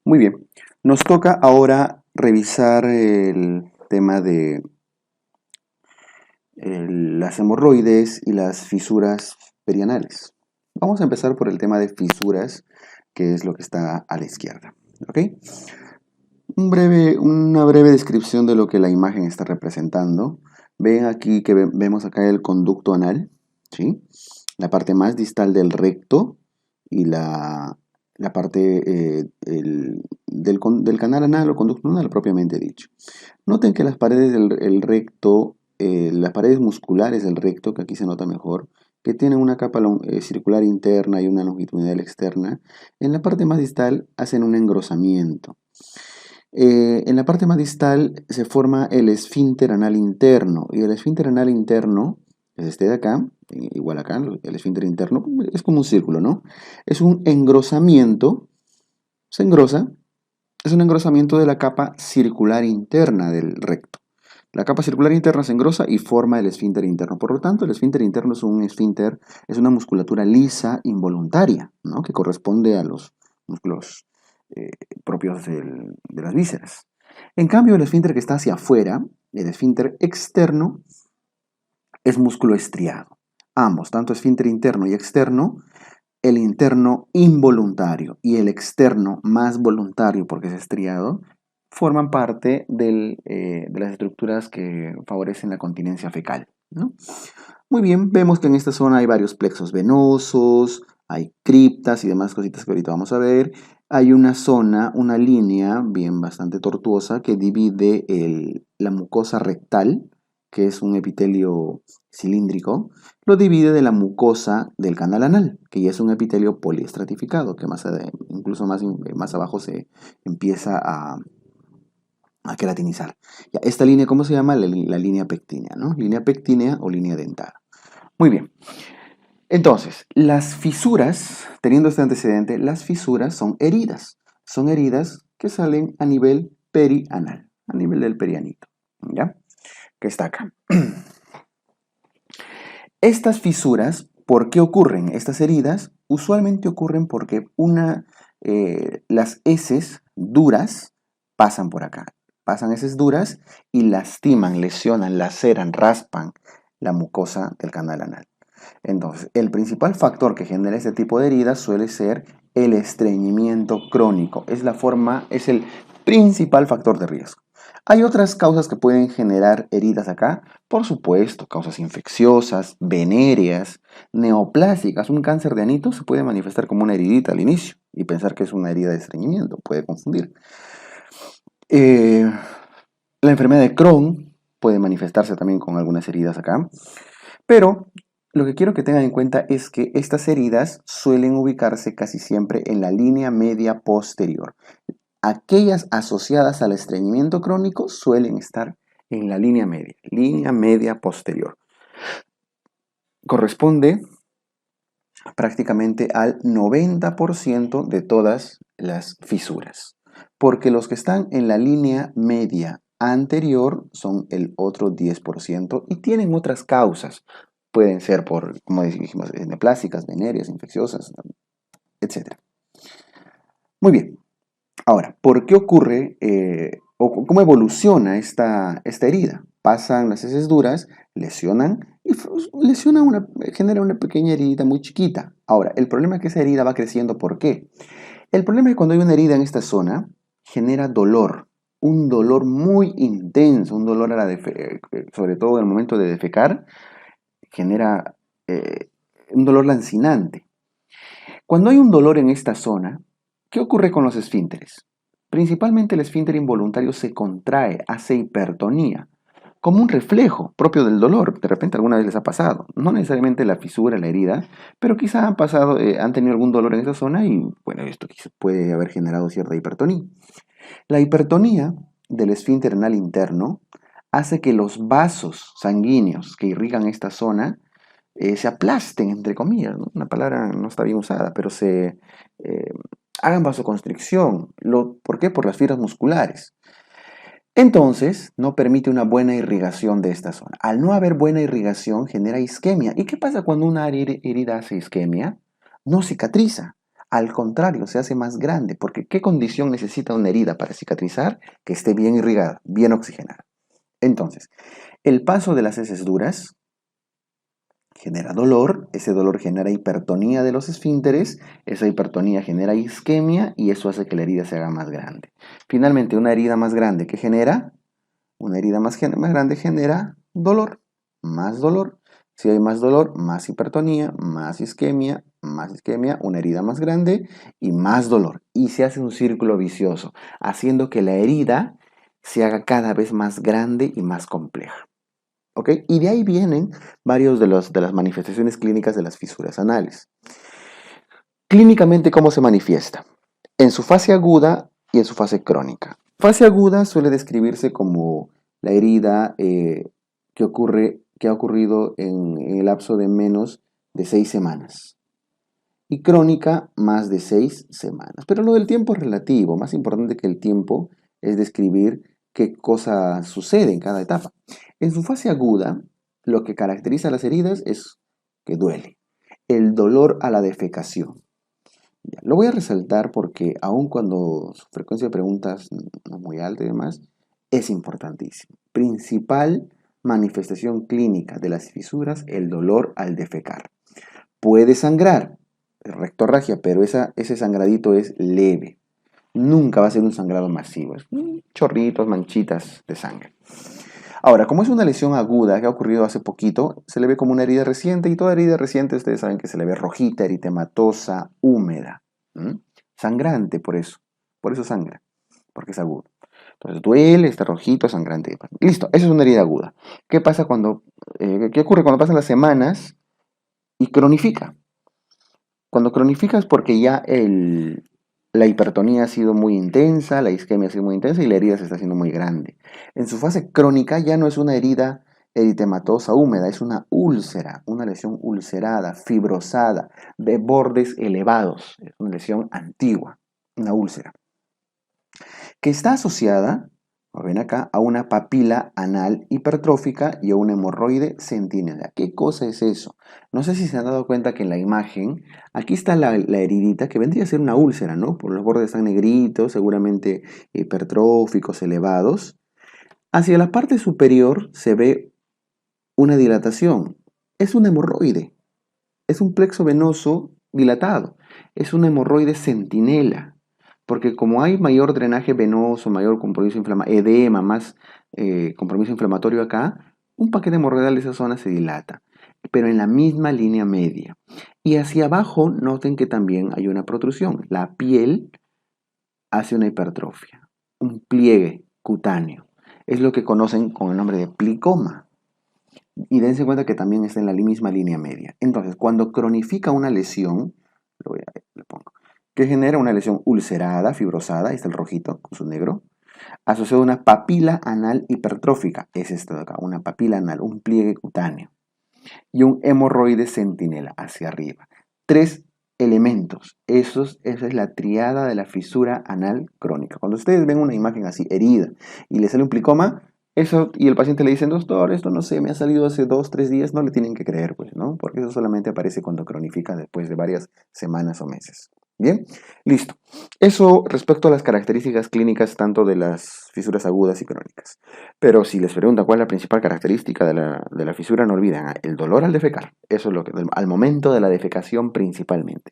Muy bien, nos toca ahora revisar el tema de las hemorroides y las fisuras perianales. Vamos a empezar por el tema de fisuras, que es lo que está a la izquierda. ¿Ok? Una breve descripción de lo que la imagen está representando. Ven aquí que vemos acá el conducto anal, ¿sí? La parte más distal del recto y la parte del canal anal o conducto anal propiamente dicho. Noten que las paredes del recto, las paredes musculares del recto, que aquí se nota mejor, que tienen una capa circular interna y una longitudinal externa, en la parte más distal hacen un engrosamiento. En la parte más distal se forma el esfínter anal interno, y el esfínter anal interno es este de acá, igual acá, el esfínter interno, es como un círculo, ¿no? Es un engrosamiento, se engrosa, es un engrosamiento de la capa circular interna del recto. La capa circular interna se engrosa y forma el esfínter interno. Por lo tanto, el esfínter interno es un esfínter, es una musculatura lisa involuntaria, ¿no? Que corresponde a los músculos eh, propios de las vísceras. En cambio, el esfínter que está hacia afuera, el esfínter externo, es músculo estriado. Ambos, tanto esfínter interno y externo, el interno involuntario y el externo más voluntario porque es estriado, forman parte de las estructuras que favorecen la continencia fecal, ¿no? Muy bien, vemos que en esta zona hay varios plexos venosos, hay criptas y demás cositas que ahorita vamos a ver. Hay una zona, una línea bien bastante tortuosa que divide la mucosa rectal, que es un epitelio cilíndrico, lo divide de la mucosa del canal anal, que ya es un epitelio poliestratificado, que incluso más abajo se empieza a queratinizar. Ya, esta línea, ¿cómo se llama? La línea pectínea, ¿no? Línea pectínea o línea dentada. Muy bien. Entonces, las fisuras, teniendo este antecedente, las fisuras son heridas. Son heridas que salen a nivel perianal, a nivel del perianito, ¿ya? Que está acá. Estas fisuras, ¿por qué ocurren? Estas heridas usualmente ocurren porque las heces duras pasan por acá. Pasan heces duras y lastiman, lesionan, laceran, raspan la mucosa del canal anal. Entonces, el principal factor que genera este tipo de heridas suele ser el estreñimiento crónico. Es el principal factor de riesgo. Hay otras causas que pueden generar heridas acá, por supuesto, causas infecciosas, venéreas, neoplásicas. Un cáncer de anito se puede manifestar como una heridita al inicio y pensar que es una herida de estreñimiento, puede confundir. La enfermedad de Crohn puede manifestarse también con algunas heridas acá, pero lo que quiero que tengan en cuenta es que estas heridas suelen ubicarse casi siempre en la línea media posterior. Aquellas asociadas al estreñimiento crónico suelen estar en la línea media posterior. Corresponde prácticamente al 90% de todas las fisuras, porque los que están en la línea media anterior son el otro 10% y tienen otras causas. Pueden ser por, como dijimos, neoplásicas, venéreas, infecciosas, etc. Muy bien. Ahora, ¿por qué ocurre o cómo evoluciona esta herida? Pasan las heces duras, lesionan y genera una pequeña herida muy chiquita. Ahora, el problema es que esa herida va creciendo. ¿Por qué? El problema es que cuando hay una herida en esta zona, genera dolor, un dolor muy intenso, un dolor sobre todo en el momento de defecar, genera un dolor lancinante. Cuando hay un dolor en esta zona, ¿qué ocurre con los esfínteres? Principalmente el esfínter involuntario se contrae, hace hipertonía, como un reflejo propio del dolor. De repente alguna vez les ha pasado, no necesariamente la fisura, la herida, pero quizá han tenido algún dolor en esa zona y bueno, esto puede haber generado cierta hipertonía. La hipertonía del esfínter anal interno hace que los vasos sanguíneos que irrigan esta zona se aplasten, entre comillas, ¿no? Una palabra no está bien usada, pero eh, hagan vasoconstricción. ¿Por qué? Por las fibras musculares. Entonces, no permite una buena irrigación de esta zona. Al no haber buena irrigación, genera isquemia. ¿Y qué pasa cuando una herida hace isquemia? No cicatriza. Al contrario, se hace más grande, porque ¿qué condición necesita una herida para cicatrizar? Que esté bien irrigada, bien oxigenada. Entonces, el paso de las heces duras genera dolor, ese dolor genera hipertonía de los esfínteres, esa hipertonía genera isquemia y eso hace que la herida se haga más grande. Finalmente, una herida más grande que genera, una herida más grande genera dolor, más dolor. Si hay más dolor, más hipertonía, más isquemia, una herida más grande y más dolor. Y se hace un círculo vicioso, haciendo que la herida se haga cada vez más grande y más compleja. ¿Ok? Y de ahí vienen varios de las manifestaciones clínicas de las fisuras anales. Clínicamente, ¿cómo se manifiesta? En su fase aguda y en su fase crónica. Fase aguda suele describirse como la herida que ha ocurrido en el lapso de menos de 6 semanas. Y crónica, más de 6 semanas. Pero lo del tiempo es relativo. Más importante que el tiempo es describir qué cosa sucede en cada etapa. En su fase aguda, lo que caracteriza a las heridas es que duele. El dolor a la defecación. Ya, lo voy a resaltar porque aun cuando su frecuencia de preguntas no es muy alta y demás, es importantísimo. Principal manifestación clínica de las fisuras, el dolor al defecar. Puede sangrar, rectorragia, pero ese sangradito es leve. Nunca va a ser un sangrado masivo. Es chorritos, manchitas de sangre. Ahora, como es una lesión aguda que ha ocurrido hace poquito, se le ve como una herida reciente y toda herida reciente ustedes saben que se le ve rojita, eritematosa, húmeda. Sangrante por eso sangra, porque es agudo. Entonces duele, está rojito, sangrante. Listo, esa es una herida aguda. ¿Qué pasa qué ocurre cuando pasan las semanas y cronifica? Cuando cronifica es porque ya la hipertonía ha sido muy intensa, la isquemia ha sido muy intensa y la herida se está haciendo muy grande. En su fase crónica ya no es una herida eritematosa húmeda, es una úlcera, una lesión ulcerada, fibrosada, de bordes elevados. Es una lesión antigua, una úlcera, que está asociada, como ven acá, a una papila anal hipertrófica y a un hemorroide centinela. ¿Qué cosa es eso? No sé si se han dado cuenta que en la imagen, aquí está la heridita que vendría a ser una úlcera, ¿no? Por los bordes están negritos, seguramente hipertróficos, elevados. Hacia la parte superior se ve una dilatación. Es un hemorroide, es un plexo venoso dilatado, es un hemorroide centinela. Porque como hay mayor drenaje venoso, mayor compromiso inflamatorio, edema, más compromiso inflamatorio acá, un paquete hemorroidal de esa zona se dilata, pero en la misma línea media. Y hacia abajo noten que también hay una protrusión. La piel hace una hipertrofia, un pliegue cutáneo. Es lo que conocen con el nombre de plicoma. Y dense cuenta que también está en la misma línea media. Entonces, cuando cronifica una lesión, le pongo, que genera una lesión ulcerada, fibrosada, ahí está el rojito con su negro, asociado a una papila anal hipertrófica, es esto de acá, una papila anal, un pliegue cutáneo, y un hemorroide centinela hacia arriba. 3 elementos, esa es la triada de la fisura anal crónica. Cuando ustedes ven una imagen así, herida, y le sale un plicoma, eso, y el paciente le dice, doctor, esto no sé, me ha salido hace 2, 3 días, no le tienen que creer, pues, ¿no? Porque eso solamente aparece cuando cronifica después de varias semanas o meses. Bien, listo. Eso respecto a las características clínicas tanto de las fisuras agudas y crónicas. Pero si les preguntan cuál es la principal característica de la fisura, no olviden el dolor al defecar. Eso es lo que, al momento de la defecación principalmente.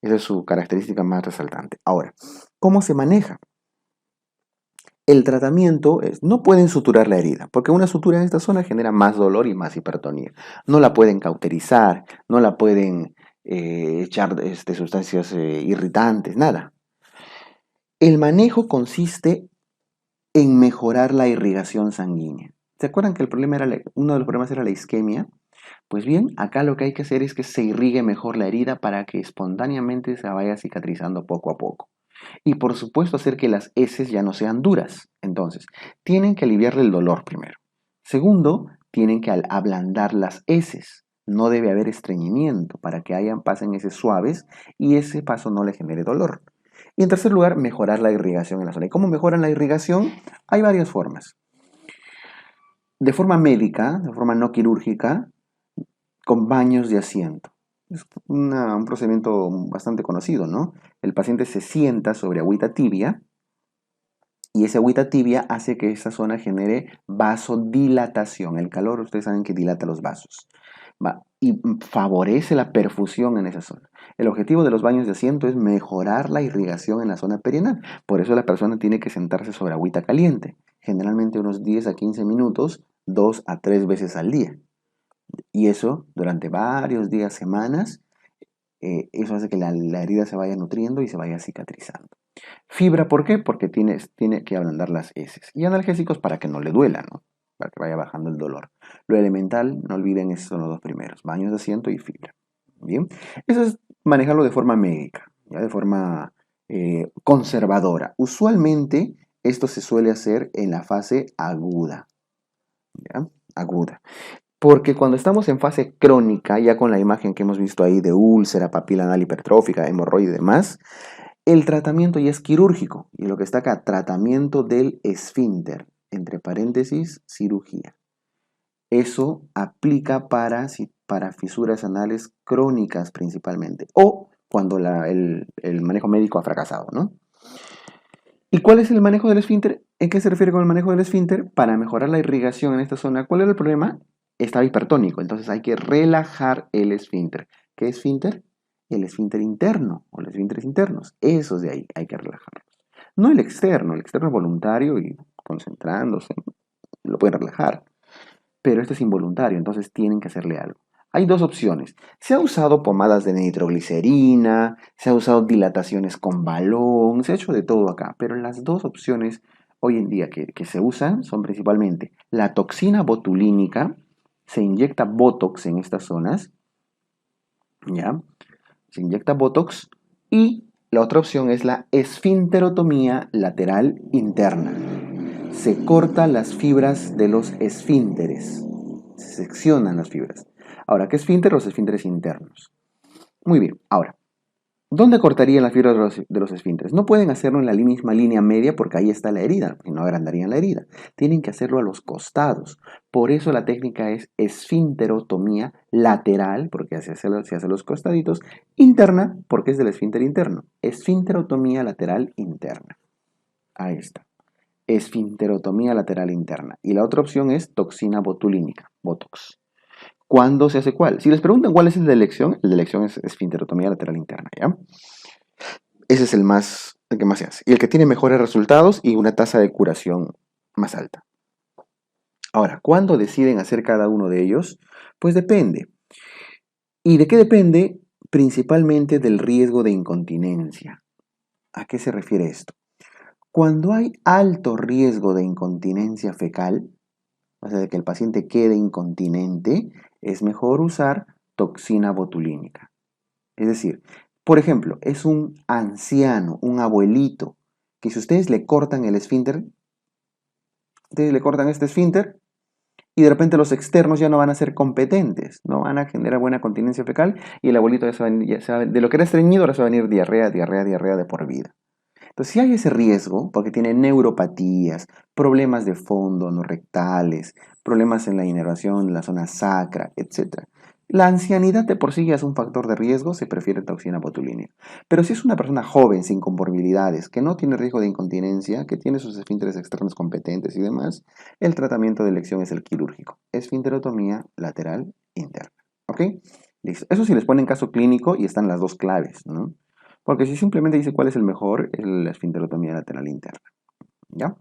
Esa es su característica más resaltante. Ahora, ¿cómo se maneja? El tratamiento es, no pueden suturar la herida, porque una sutura en esta zona genera más dolor y más hipertonía. No la pueden cauterizar, no la pueden echar sustancias irritantes, nada. El manejo consiste en mejorar la irrigación sanguínea. ¿Se acuerdan que uno de los problemas era la isquemia? Pues bien, acá lo que hay que hacer es que se irrigue mejor la herida para que espontáneamente se vaya cicatrizando poco a poco. Y por supuesto hacer que las heces ya no sean duras. Entonces, tienen que aliviarle el dolor primero. Segundo, tienen que ablandar las heces. No debe haber estreñimiento para que pasen heces suaves y ese paso no le genere dolor. Y en tercer lugar, mejorar la irrigación en la zona. ¿Y cómo mejoran la irrigación? Hay varias formas. De forma médica, de forma no quirúrgica, con baños de asiento. Es un procedimiento bastante conocido, ¿no? El paciente se sienta sobre agüita tibia y esa agüita tibia hace que esa zona genere vasodilatación. El calor, ustedes saben que dilata los vasos. Y favorece la perfusión en esa zona. El objetivo de los baños de asiento es mejorar la irrigación en la zona perianal. Por eso la persona tiene que sentarse sobre agüita caliente, generalmente unos 10 a 15 minutos, 2 a 3 veces al día. Y eso durante varios días, semanas, eso hace que la herida se vaya nutriendo y se vaya cicatrizando. Fibra, ¿por qué? Porque tiene que ablandar las heces. Y analgésicos para que no le duela, ¿no? Para que vaya bajando el dolor. Lo elemental, no olviden, esos son los dos primeros, baños de asiento y fibra. Bien, eso es manejarlo de forma médica, ¿ya? De forma conservadora. Usualmente esto se suele hacer en la fase aguda, ¿ya? Aguda. Porque cuando estamos en fase crónica, ya con la imagen que hemos visto ahí de úlcera, papila anal hipertrófica, hemorroide y demás, el tratamiento ya es quirúrgico. Y lo que está acá, tratamiento del esfínter, entre paréntesis, cirugía. Eso aplica para fisuras anales crónicas principalmente, o cuando el manejo médico ha fracasado, ¿no? ¿Y cuál es el manejo del esfínter? ¿En qué se refiere con el manejo del esfínter? Para mejorar la irrigación en esta zona. ¿Cuál era el problema? Estaba hipertónico, entonces hay que relajar el esfínter. ¿Qué esfínter? El esfínter interno o los esfínteres internos. Esos de ahí hay que relajarlos. No el externo es voluntario y concentrándose, lo pueden relajar. Pero esto es involuntario, entonces tienen que hacerle algo. Hay dos opciones. Se ha usado pomadas de nitroglicerina, se ha usado dilataciones con balón, se ha hecho de todo acá, pero las dos opciones hoy en día que se usan son principalmente la toxina botulínica, se inyecta Botox en estas zonas, ¿ya? Se inyecta Botox y la otra opción es la esfinterotomía lateral interna. Se cortan las fibras de los esfínteres. Se seccionan las fibras. Ahora, ¿qué esfínter? Los esfínteres internos. Muy bien, ahora, ¿dónde cortarían las fibras de los esfínteres? No pueden hacerlo en la misma línea media porque ahí está la herida, y no agrandarían la herida. Tienen que hacerlo a los costados. Por eso la técnica es esfinterotomía lateral, porque se hace los costaditos, interna, porque es del esfínter interno. Esfinterotomía lateral interna. Ahí está. Esfinterotomía lateral interna. Y la otra opción es toxina botulínica, Botox. ¿Cuándo se hace cuál? Si les preguntan cuál es el de elección es esfinterotomía lateral interna, ¿ya? Ese es el que más se hace. Y el que tiene mejores resultados y una tasa de curación más alta. Ahora, ¿cuándo deciden hacer cada uno de ellos? Pues depende. ¿Y de qué depende? Principalmente del riesgo de incontinencia. ¿A qué se refiere esto? Cuando hay alto riesgo de incontinencia fecal, o sea, de que el paciente quede incontinente, es mejor usar toxina botulínica. Es decir, por ejemplo, es un anciano, un abuelito, que si ustedes le cortan el esfínter, ustedes le cortan este esfínter y de repente los externos ya no van a ser competentes, no van a generar buena continencia fecal y el abuelito de lo que era estreñido ahora se va a venir diarrea, diarrea, diarrea de por vida. Entonces, si hay ese riesgo, porque tiene neuropatías, problemas de fondo, no rectales, problemas en la inervación, en la zona sacra, etc. La ancianidad de por sí ya es un factor de riesgo, se prefiere toxina botulínica. Pero si es una persona joven, sin comorbilidades, que no tiene riesgo de incontinencia, que tiene sus esfínteres externos competentes y demás, el tratamiento de elección es el quirúrgico. Esfinterotomía lateral interna. ¿Ok? Listo. Eso sí les ponen caso clínico y están las dos claves, ¿no? Porque si simplemente dice cuál es el mejor, es la esfinterotomía lateral interna. ¿Ya?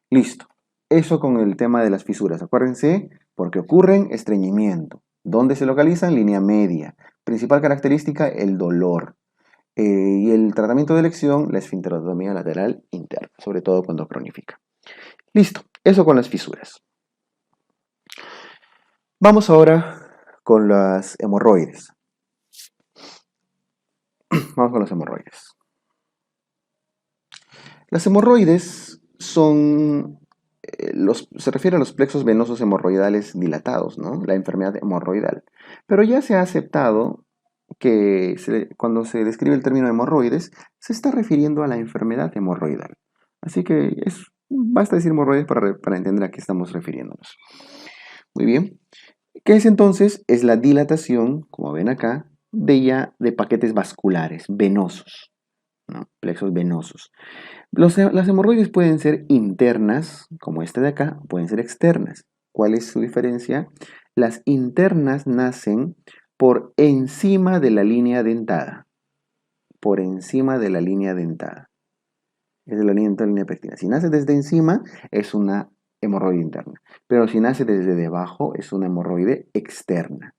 Listo. Eso con el tema de las fisuras. Acuérdense, porque ocurren estreñimiento. ¿Dónde se localiza? En línea media. Principal característica, el dolor. Y el tratamiento de elección, la esfinterotomía lateral interna, sobre todo cuando cronifica. Listo. Eso con las fisuras. Vamos ahora con las hemorroides. Vamos con las hemorroides. Las hemorroides son, se refiere a los plexos venosos hemorroidales dilatados, ¿no? La enfermedad hemorroidal. Pero ya se ha aceptado que cuando se describe el término hemorroides, se está refiriendo a la enfermedad hemorroidal. Así que basta decir hemorroides para entender a qué estamos refiriéndonos. Muy bien. ¿Qué es entonces? Es la dilatación, como ven acá, de paquetes vasculares, venosos, ¿no? Plexos venosos. Las hemorroides pueden ser internas, como esta de acá, pueden ser externas. ¿Cuál es su diferencia? Las internas nacen por encima de la línea dentada. Por encima de la línea dentada. Es de la línea pectina. Si nace desde encima, es una hemorroide interna. Pero si nace desde debajo, es una hemorroide externa,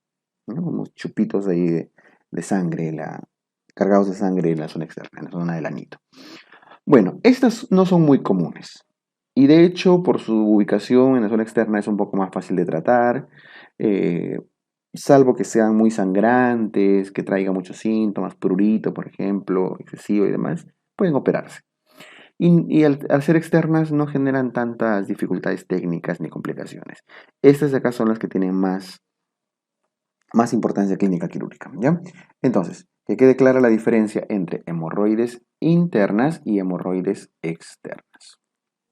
¿no? Como chupitos ahí de sangre, cargados de sangre en la zona externa, en la zona del anito. Bueno, estas no son muy comunes. Y de hecho, por su ubicación en la zona externa es un poco más fácil de tratar, eh, salvo que sean muy sangrantes, que traigan muchos síntomas, prurito, por ejemplo, excesivo y demás, pueden operarse. Y al ser externas no generan tantas dificultades técnicas ni complicaciones. Estas de acá son las que tienen más importancia clínica quirúrgica, ¿ya? Entonces, que quede clara la diferencia entre hemorroides internas y hemorroides externas,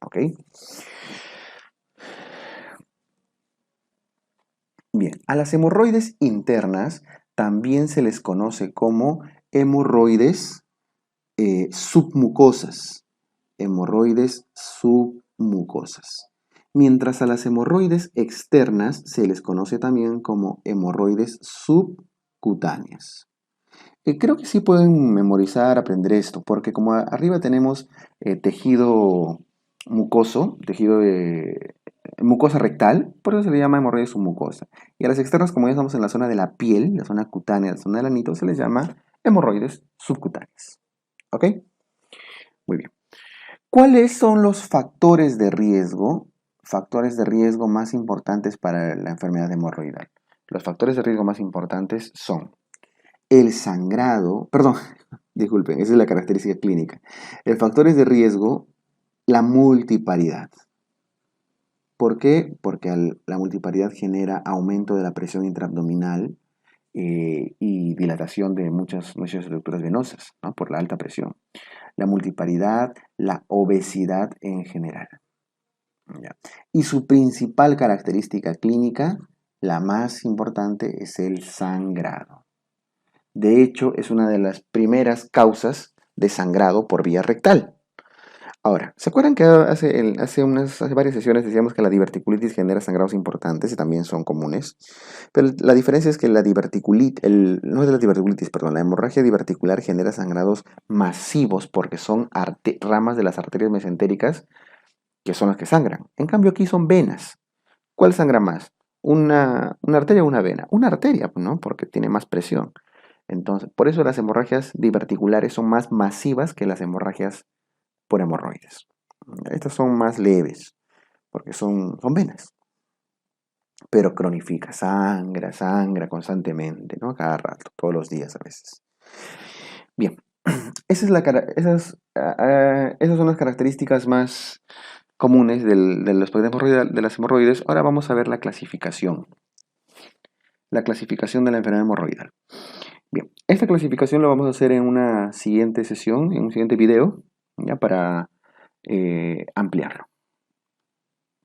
¿ok? Bien, a las hemorroides internas también se les conoce como hemorroides submucosas. Hemorroides submucosas. Mientras a las hemorroides externas se les conoce también como hemorroides subcutáneas. Creo que sí pueden memorizar, aprender esto, porque como arriba tenemos tejido mucoso, tejido de mucosa rectal, por eso se le llama hemorroide submucosa. Y a las externas, como ya estamos en la zona de la piel, la zona cutánea, la zona del anito, se les llama hemorroides subcutáneas. ¿Ok? Muy bien. ¿Cuáles son los factores de riesgo? Factores de riesgo más importantes para la enfermedad hemorroidal. Los factores de riesgo más importantes son el sangrado, perdón, disculpen, esa es la característica clínica. El factor es de riesgo, la multiparidad. ¿Por qué? Porque la multiparidad genera aumento de la presión intraabdominal y dilatación de muchas estructuras venosas, ¿no? Por la alta presión. La multiparidad, la obesidad en general. ¿Ya? Y su principal característica clínica, la más importante, es el sangrado. De hecho, es una de las primeras causas de sangrado por vía rectal. Ahora, ¿se acuerdan que hace varias sesiones decíamos que la diverticulitis genera sangrados importantes y también son comunes? Pero la diferencia es que no es de la diverticulitis, perdón, la hemorragia diverticular genera sangrados masivos porque son ramas de las arterias mesentéricas que son las que sangran. En cambio aquí son venas. ¿Cuál sangra más? ¿Una arteria o una vena? Una arteria, ¿no? Porque tiene más presión. Entonces, por eso las hemorragias diverticulares son más masivas que las hemorragias por hemorroides. Estas son más leves, porque son venas. Pero cronifica, sangra constantemente, ¿no? Cada rato, todos los días a veces. Bien, esas son las características más comunes de las hemorroides. Ahora vamos a ver la clasificación. La clasificación de la enfermedad hemorroidal. Bien, esta clasificación la vamos a hacer en una siguiente sesión, en un siguiente video, ya para ampliarlo.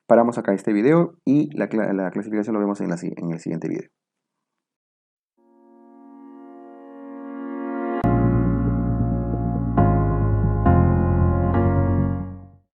Paramos acá este video y la clasificación lo vemos en el siguiente video.